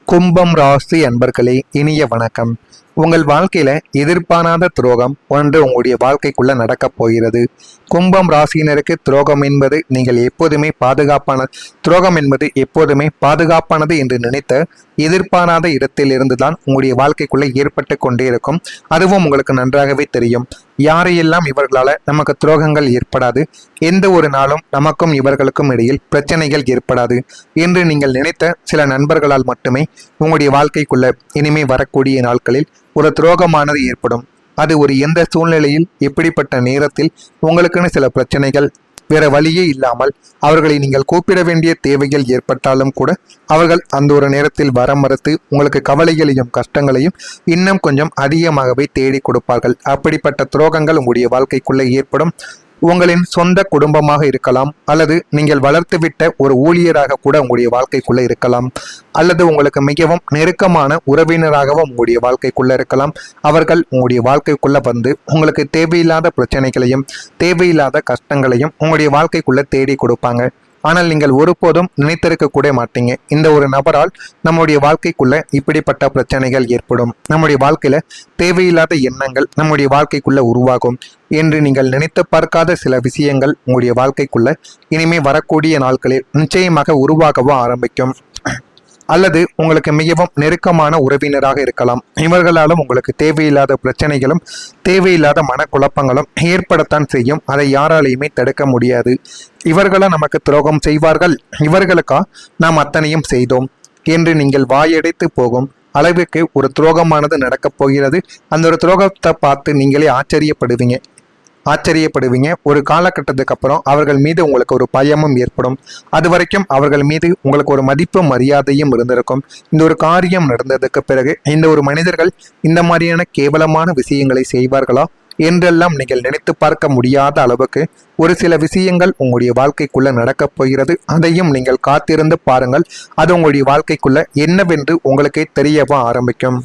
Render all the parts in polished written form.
கும்பம் ராசி அன்பர்களே, இனிய வணக்கம். உங்கள் வாழ்க்கையில எதிர்பாராத துரோகம் ஒன்று உங்களுடைய வாழ்க்கைக்குள்ள நடக்கப் போகிறது. கும்பம் ராசியினருக்கு துரோகம் என்பது நீங்கள் எப்போதுமே பாதுகாப்பானது என்று நினைத்த எதிர்பாராத இடத்தில் இருந்துதான் உங்களுடைய வாழ்க்கைக்குள்ள ஏற்பட்டு கொண்டே இருக்கும். அதுவும் உங்களுக்கு நன்றாகவே தெரியும். யாரையெல்லாம் இவர்களால நமக்கு துரோகங்கள் ஏற்படாது, எந்த ஒரு நாளும் நமக்கும் இவர்களுக்கும் இடையில் பிரச்சனைகள் ஏற்படாது என்று நீங்கள் நினைத்த சில நண்பர்களால் மட்டுமே உங்களுடைய வாழ்க்கைக்குள்ள இனிமே வரக்கூடிய நாட்களில் ஒரு துரோகமானது ஏற்படும். அது ஒரு எந்த சூழ்நிலையில் எப்படிப்பட்ட நேரத்தில் உங்களுக்குன்னு சில பிரச்சனைகள் வேற வழியே இல்லாமல் அவர்களை நீங்கள் கூப்பிட வேண்டிய தேவைகள் ஏற்பட்டாலும் கூட அவர்கள் அந்த ஒரு நேரத்தில் வர மறுத்து உங்களுக்கு கவலைகளையும் கஷ்டங்களையும் இன்னும் கொஞ்சம் அதிகமாகவே தேடி கொடுப்பார்கள். அப்படிப்பட்ட துரோகங்கள் உங்களுடைய வாழ்க்கைக்குள்ளே ஏற்படும். உங்களின் சொந்த குடும்பமாக இருக்கலாம், அல்லது நீங்கள் வளர்த்துவிட்ட ஒரு ஊழியராக கூட உங்களுடைய வாழ்க்கைக்குள்ள இருக்கலாம், அல்லது உங்களுக்கு மிகவும் நெருக்கமான உறவினராகவும் உங்களுடைய வாழ்க்கைக்குள்ள இருக்கலாம். அவர்கள் உங்களுடைய வாழ்க்கைக்குள்ள வந்து உங்களுக்கு தேவையில்லாத பிரச்சனைகளையும் தேவையில்லாத கஷ்டங்களையும் உங்களுடைய வாழ்க்கைக்குள்ள தேடி கொடுப்பாங்க. ஆனால் நீங்கள் ஒருபோதும் நினைத்திருக்க கூட மாட்டீங்க, இந்த ஒரு நபரால் நம்முடைய வாழ்க்கைக்குள்ள இப்படிப்பட்ட பிரச்சனைகள் ஏற்படும், நம்முடைய வாழ்க்கையில தேவையில்லாத எண்ணங்கள் நம்முடைய வாழ்க்கைக்குள்ள உருவாகும் என்று நீங்கள் நினைத்து பார்க்காத சில விஷயங்கள் உங்களுடைய வாழ்க்கைக்குள்ள இனிமே வரக்கூடிய நாட்களில் நிச்சயமாக உருவாகவும் ஆரம்பிக்கும். அல்லது உங்களுக்கு மிகவும் நெருக்கமான உறவினராக இருக்கலாம். இவர்களாலும் உங்களுக்கு தேவையில்லாத பிரச்சனைகளும் தேவையில்லாத மனக்குழப்பங்களும் ஏற்படத்தான் செய்யும். அதை யாராலையுமே தடுக்க முடியாது. இவர்களா நமக்கு துரோகம் செய்வார்கள், இவர்களுக்கா நாம் அத்தனையும் செய்தோம் என்று நீங்கள் வாயடைத்து போகும் அளவுக்கு ஒரு துரோகமானது நடக்கப் போகிறது. அந்த ஒரு துரோகத்தை பார்த்து நீங்களே ஆச்சரியப்படுவீங்க. ஒரு காலகட்டத்துக்கு அப்புறம் அவர்கள் மீது உங்களுக்கு ஒரு பயமும் ஏற்படும். அது வரைக்கும் அவர்கள் மீது உங்களுக்கு ஒரு மதிப்பும் மரியாதையும் இருந்திருக்கும். இந்த ஒரு காரியம் நடந்ததுக்கு பிறகு இந்த ஒரு மனிதர்கள் இந்த மாதிரியான கேவலமான விஷயங்களை செய்வார்களா என்றெல்லாம் நீங்கள் நினைத்து பார்க்க முடியாத அளவுக்கு ஒரு சில விஷயங்கள் உங்களுடைய வாழ்க்கைக்குள்ள நடக்கப் போகிறது. அதையும் நீங்கள் காத்திருந்து பாருங்கள். அது உங்களுடைய வாழ்க்கைக்குள்ள என்னவென்று உங்களுக்கே தெரியவும் ஆரம்பிக்கும்.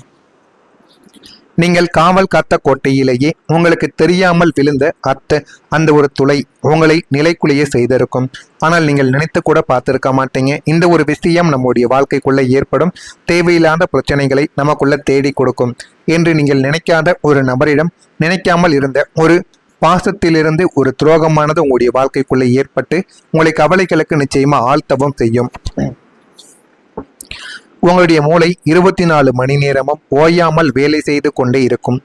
நீங்கள் காவல் காத்த கோட்டையிலேயே உங்களுக்கு தெரியாமல் விழுந்த அந்த ஒரு துளை உங்களை நிலைக்குள்ளேயே செய்திருக்கும். ஆனால் நீங்கள் நினைத்து கூட பார்த்திருக்க மாட்டீங்க. இந்த ஒரு விஷயம் நம்முடைய வாழ்க்கைக்குள்ள ஏற்படும் தேவையில்லாத பிரச்சனைகளை நமக்குள்ள தேடி கொடுக்கும் என்று நீங்கள் நினைக்காத ஒரு நபரிடம் நினைக்காமல் இருந்த ஒரு பாசத்திலிருந்து ஒரு துரோகமானது உங்களுடைய வாழ்க்கைக்குள்ள ஏற்பட்டு உங்களை கவலைகளுக்கு நிச்சயமா ஆழ்த்தவும் செய்யும். உங்களுடைய மூளை 24 மணி நேரமும் ஓயாமல் வேலை செய்து கொண்டே இருக்கும்.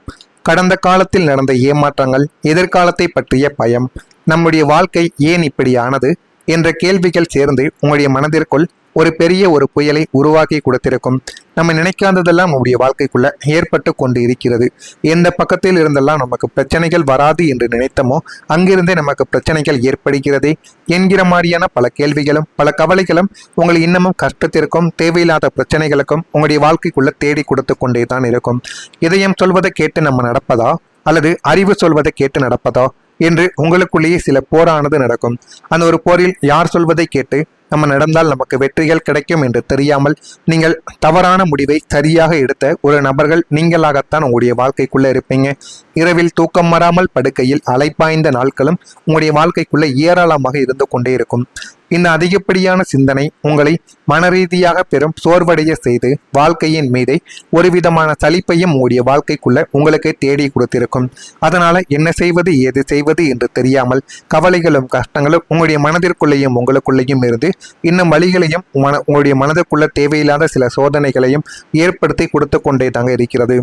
கடந்த காலத்தில் நடந்த ஏமாற்றங்கள், எதிர்காலத்தை பற்றிய பயம், நம்முடைய வாழ்க்கை ஏன் இப்படி ஆனது என்ற கேள்விகள் சேர்ந்து உங்களுடைய மனதிற்குள் ஒரு பெரிய ஒரு புயலை உருவாக்கி கொடுத்திருக்கும். நம்ம நினைக்காததெல்லாம் நம்முடைய வாழ்க்கைக்குள்ள ஏற்பட்டு கொண்டு இருக்கிறது. எந்த பக்கத்தில் இருந்தெல்லாம் நமக்கு பிரச்சனைகள் வராது என்று நினைத்தமோ அங்கிருந்தே நமக்கு பிரச்சனைகள் ஏற்படுகிறது என்கிற மாதிரியான பல கேள்விகளும் பல கவலைகளும் உங்களை இன்னமும் கஷ்டத்திற்கும் தேவையில்லாத பிரச்சனைகளுக்கும் உங்களுடைய வாழ்க்கைக்குள்ள தேடி கொடுத்து கொண்டே தான் இருக்கும். இதயம் சொல்வதை கேட்டு நம்ம நடப்பதா அல்லது அறிவு சொல்வதை கேட்டு நடப்பதா என்று உங்களுக்குள்ளேயே சில போரானது நடக்கும். அந்த ஒரு போரில் யார் சொல்வதை கேட்டு நம்ம நடந்தால் நமக்கு வெற்றிகள் கிடைக்கும் என்று தெரியாமல் நீங்கள் தவறான முடிவை சரியாக எடுத்த ஒரு நபர்கள் நீங்களாகத்தான் உங்களுடைய வாழ்க்கைக்குள்ள இருப்பீங்க. இரவில் தூக்கம் வராமல் படுக்கையில் அலைப்பாய்ந்த நாட்களும் உங்களுடைய வாழ்க்கைக்குள்ள ஏராளமாக இருந்து கொண்டே இருக்கும். இந்த அதிகப்படியான சிந்தனை உங்களை மனரீதியாக பெரும் சோர்வடைய செய்து வாழ்க்கையின் மீதே ஒரு விதமான சலிப்பையும் உங்களுடைய வாழ்க்கைக்குள்ள உங்களுக்கு தேடி கொடுத்திருக்கும். அதனால என்ன செய்வது ஏது செய்வது என்று தெரியாமல் கவலைகளும் கஷ்டங்களும் உங்களுடைய மனதிற்குள்ளேயும் உங்களுக்குள்ளேயும் இருந்து இன்னும் வழிகளையும் உங்களுடைய மனதிற்குள்ள தேவையில்லாத சில சோதனைகளையும் ஏற்படுத்தி கொடுத்து கொண்டே தாங்க இருக்கிறது.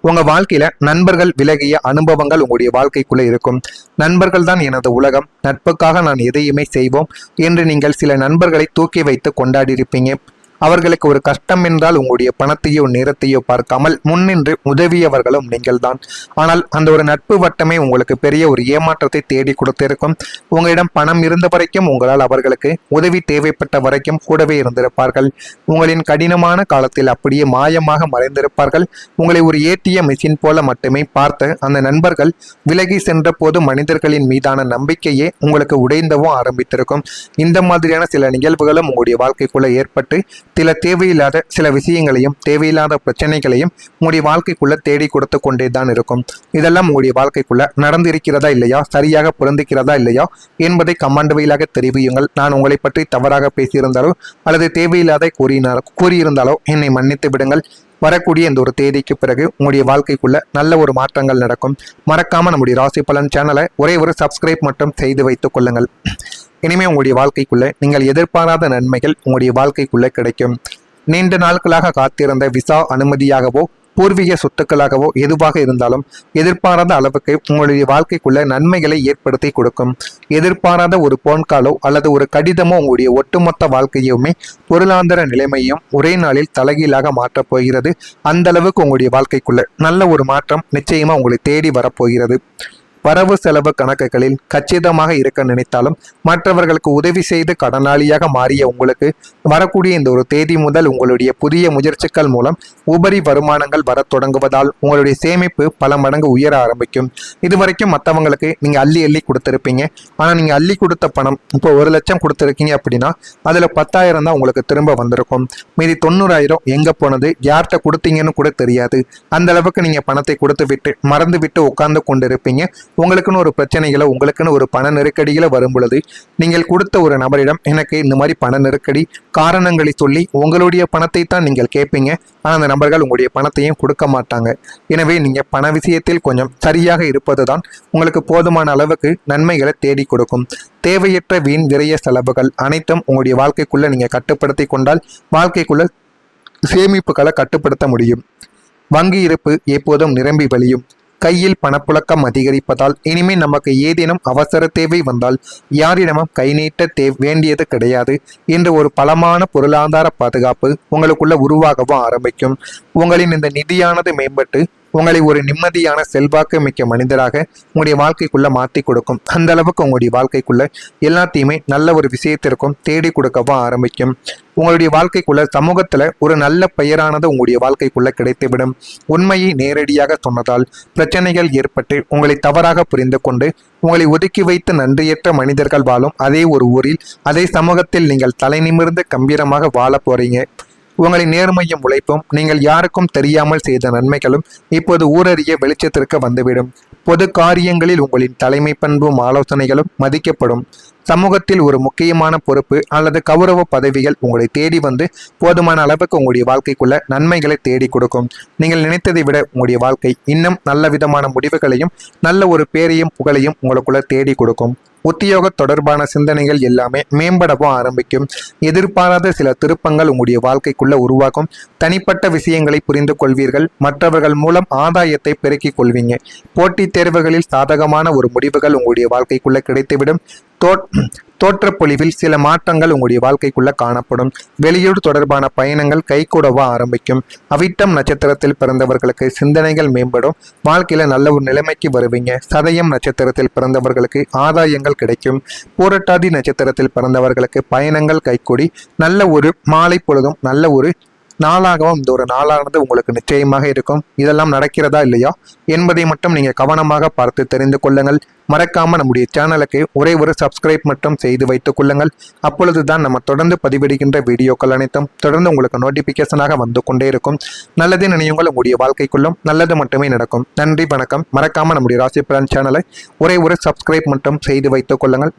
உங்க வாழ்க்கையில நண்பர்கள் விலகிய அனுபவங்கள் உங்களுடைய வாழ்க்கைக்குள்ள இருக்கும். நண்பர்கள் தான் எனது உலகம், நட்புக்காக நான் எதையுமே செய்வோம் என்று நீங்கள் சில நண்பர்களை தூக்கி வைத்து கொண்டாடி இருப்பீங்க. அவர்களுக்கு ஒரு கஷ்டம் என்றால் உங்களுடைய பணத்தையோ நேரத்தையோ பார்க்காமல் முன்னின்று உதவியவர்களும் நீங்கள் தான். ஆனால் அந்த ஒரு நட்பு வட்டமே உங்களுக்கு பெரிய ஒரு ஏமாற்றத்தை தேடி கொடுத்திருக்கும். உங்களிடம் பணம் இருந்த வரைக்கும் உங்களால் அவர்களுக்கு உதவி தேவைப்பட்ட வரைக்கும் கூடவே இருந்திருப்பார்கள். உங்களின் கடினமான காலத்தில் அப்படியே மாயமாக மறைந்திருப்பார்கள். உங்களை ஒரு ஏடிஎம் மிஷின் போல மட்டுமே பார்த்த அந்த நண்பர்கள் விலகி சென்ற போது மனிதர்களின் மீதான நம்பிக்கையே உங்களுக்கு உடைந்தவும் ஆரம்பித்திருக்கும். இந்த மாதிரியான சில நிகழ்வுகளும் உங்களுடைய வாழ்க்கைக்குள்ள ஏற்பட்டு தேவையில்லாத சில விஷயங்களையும் தேவையில்லாத பிரச்சனைகளையும் உங்களுடைய வாழ்க்கைக்குள்ள தேடி கொடுத்து கொண்டே தான் இருக்கும். இதெல்லாம் உங்களுடைய வாழ்க்கைக்குள்ள நடந்திருக்கிறதா இல்லையா, சரியாக பொருந்துகிறதா இல்லையா என்பதை கமெண்ட் வழியாக தெரிவியுங்கள். நான் உங்களை பற்றி தவறாக பேசியிருந்தாலோ அல்லது தேவையில்லாத கூறியிருந்தாலோ என்னை மன்னித்து விடுங்கள். வரக்கூடிய இந்த ஒரு தேதிக்கு பிறகு உங்களுடைய வாழ்க்கைக்குள்ள நல்ல ஒரு மாற்றங்கள் நடக்கும். மறக்காம நம்முடைய ராசி பலன் சேனலை ஒரே ஒரு சப்ஸ்கிரைப் மட்டும் செய்து வைத்துக் கொள்ளுங்கள். இனிமே உங்களுடைய வாழ்க்கைக்குள்ள நீங்கள் எதிர்பாராத நன்மைகள் உங்களுடைய வாழ்க்கைக்குள்ள கிடைக்கும். நீண்ட நாட்களாக காத்திருந்த விசா அனுமதியாகவோ பூர்வீக சொத்துக்களாகவோ எதுவாக இருந்தாலும் எதிர்பாராத அளவுக்கு உங்களுடைய வாழ்க்கைக்குள்ள நன்மைகளை ஏற்படுத்தி கொடுக்கும். எதிர்பாராத ஒரு போன்காலோ அல்லது ஒரு கடிதமோ உங்களுடைய ஒட்டுமொத்த வாழ்க்கையுமே பொருளாதார நிலைமையும் ஒரே நாளில் தலைகீழாக மாற்றப் போகிறது. அந்த அளவுக்கு உங்களுடைய வாழ்க்கைக்குள்ள நல்ல ஒரு மாற்றம் நிச்சயமா உங்களை தேடி வரப்போகிறது. வரவு செலவு கணக்குகளில் கச்சிதமாக இருக்க நினைத்தாலும் மற்றவர்களுக்கு உதவி செய்து கடனாளியாக மாறிய உங்களுக்கு வரக்கூடிய இந்த ஒரு தேதி முதல் உங்களுடைய புதிய முயற்சிகள் மூலம் உபரி வருமானங்கள் வர தொடங்குவதால் உங்களுடைய சேமிப்பு பல மடங்கு உயர ஆரம்பிக்கும். இதுவரைக்கும் மற்றவங்களுக்கு நீங்க அள்ளி அள்ளி கொடுத்துருப்பீங்க. ஆனா நீங்க அள்ளி கொடுத்த பணம் இப்போ 1 லட்சம் கொடுத்துருக்கீங்க அப்படின்னா அதுல 10,000 தான் உங்களுக்கு திரும்ப வந்திருக்கும். மீதி 90,000 எங்க போனது, யார்கிட்ட கொடுத்தீங்கன்னு கூட தெரியாது. அந்த அளவுக்கு நீங்க பணத்தை கொடுத்து விட்டு மறந்து விட்டு உட்கார்ந்து கொண்டிருப்பீங்க. உங்களுக்குன்னு ஒரு பிரச்சனைகளோ உங்களுக்குன்னு ஒரு பண நெருக்கடிகளோ வரும் பொழுது நீங்கள் கொடுத்த ஒரு நபரிடம் எனக்கு இந்த மாதிரி பண நெருக்கடி காரணங்களை சொல்லி உங்களுடைய பணத்தை தான் நீங்கள் கேட்பீங்க. ஆனால் அந்த நபர்கள் உங்களுடைய பணத்தையும் கொடுக்க மாட்டாங்க. எனவே நீங்கள் பண விஷயத்தில் கொஞ்சம் சரியாக இருப்பது தான் உங்களுக்கு போதுமான அளவுக்கு நன்மைகளை தேடி கொடுக்கும். தேவையற்ற வீண் விரைய செலவுகள் அனைத்தும் உங்களுடைய வாழ்க்கைக்குள்ள நீங்கள் கட்டுப்படுத்தி கொண்டால் வாழ்க்கைக்குள்ள சேமிப்புகளை கட்டுப்படுத்த முடியும். வங்கி இருப்பு எப்போதும் நிரம்பி வழியும். கையில் பணப்புழக்கம் அதிகரிப்பதால் இனிமேல் நமக்கு ஏதேனும் அவசர தேவை வந்தால் யாரிடமும் கை நீட்ட வேண்டியது கிடையாது என்ற ஒரு பலமான பொருளாதார பாதுகாப்பு உங்களுக்குள்ள உருவாகவும் ஆரம்பிக்கும். உங்களின் இந்த நிதியானது மேம்பட்டு உங்களை ஒரு நிம்மதியான செல்வாக்கு மிக்க மனிதராக உங்களுடைய வாழ்க்கைக்குள்ள மாற்றி கொடுக்கும். அந்த அளவுக்கு உங்களுடைய வாழ்க்கைக்குள்ள எல்லாத்தையுமே நல்ல ஒரு விஷயத்திற்கும் தேடி கொடுக்கவும் ஆரம்பிக்கும். உங்களுடைய வாழ்க்கைக்குள்ள சமூகத்துல ஒரு நல்ல பெயரானது உங்களுடைய வாழ்க்கைக்குள்ள கிடைத்துவிடும். உண்மையை நேரடியாக சொன்னதால் பிரச்சனைகள் ஏற்பட்டு உங்களை தவறாக புரிந்து கொண்டு உங்களை ஒதுக்கி வைத்து நன்றியற்ற மனிதர்கள் வாழும் அதே ஒரு ஊரில் அதே சமூகத்தில் நீங்கள் தலை நிமிர்ந்து கம்பீரமாக வாழ போறீங்க. உங்களின் நேர்மையும் உழைப்பும் நீங்கள் யாருக்கும் தெரியாமல் செய்த நன்மைகளும் இப்போது ஊரறிய வெளிச்சத்திற்கு வந்துவிடும். பொது காரியங்களில் உங்களின் தலைமை பண்பும் ஆலோசனைகளும் மதிக்கப்படும். சமூகத்தில் ஒரு முக்கியமான பொறுப்பு அல்லது கௌரவ பதவிகள் உங்களை தேடி வந்து போதுமான அளவுக்கு உங்களுடைய வாழ்க்கைக்குள்ள நன்மைகளை தேடி கொடுக்கும். நீங்கள் நினைத்ததை விட உங்களுடைய வாழ்க்கை இன்னும் நல்ல விதமான முடிவுகளையும் நல்ல ஒரு பேரையும் புகழையும் உங்களுக்குள்ள தேடி கொடுக்கும். உத்தியோக தொடர்பான சிந்தனைகள் எல்லாமே மேம்படவும் ஆரம்பிக்கும். எதிர்பாராத சில திருப்பங்கள் உங்களுடைய வாழ்க்கைக்குள்ள உருவாக்கும். தனிப்பட்ட விஷயங்களை புரிந்து கொள்வீர்கள். மற்றவர்கள் மூலம் ஆதாயத்தை பெருக்கிக் கொள்வீங்க. போட்டித் தேர்வுகளில் சாதகமான ஒரு முடிவுகள் உங்களுடைய வாழ்க்கைக்குள்ள கிடைத்துவிடும். தோற்றப்பொழிவில் சில மாற்றங்கள் உங்களுடைய வாழ்க்கைக்குள்ள காணப்படும். வெளியூர் தொடர்பான பயணங்கள் கைகூடவா ஆரம்பிக்கும். அவிட்டம் நட்சத்திரத்தில் பிறந்தவர்களுக்கு சிந்தனைகள் மேம்படும். வாழ்க்கையில நல்ல ஒரு நிலைமைக்கு வருவீங்க. சதயம் நட்சத்திரத்தில் பிறந்தவர்களுக்கு ஆதாயங்கள் கிடைக்கும். பூரட்டாதி நட்சத்திரத்தில் பிறந்தவர்களுக்கு பயணங்கள் கைகூடி நல்ல ஒரு மாலை பொழுதும் நல்ல ஒரு நாளாகவும் இந்த ஒரு நாளானது உங்களுக்கு நிச்சயமாக இருக்கும். இதெல்லாம் நடக்கிறதா இல்லையா என்பதை மட்டும் நீங்க கவனமாக பார்த்து தெரிந்து கொள்ளுங்கள். மறக்காம நம்முடைய சேனலுக்கு ஒரே ஒரு சப்ஸ்கிரைப் மட்டும் செய்து வைத்துக் கொள்ளுங்கள். அப்பொழுதுதான் நம்ம தொடர்ந்து பதிவிடுகின்ற வீடியோக்கள் அனைத்தும் தொடர்ந்து உங்களுக்கு நோட்டிபிகேஷனாக வந்து கொண்டே இருக்கும். நல்லது நினையுங்கள், உங்களுடைய வாழ்க்கைக்குள்ளும் நல்லது மட்டுமே நடக்கும். நன்றி, வணக்கம். மறக்காம நம்முடைய ராசி பலன் சேனலை ஒரே ஒரு சப்ஸ்கிரைப் மட்டும் செய்து வைத்துக் கொள்ளுங்கள்.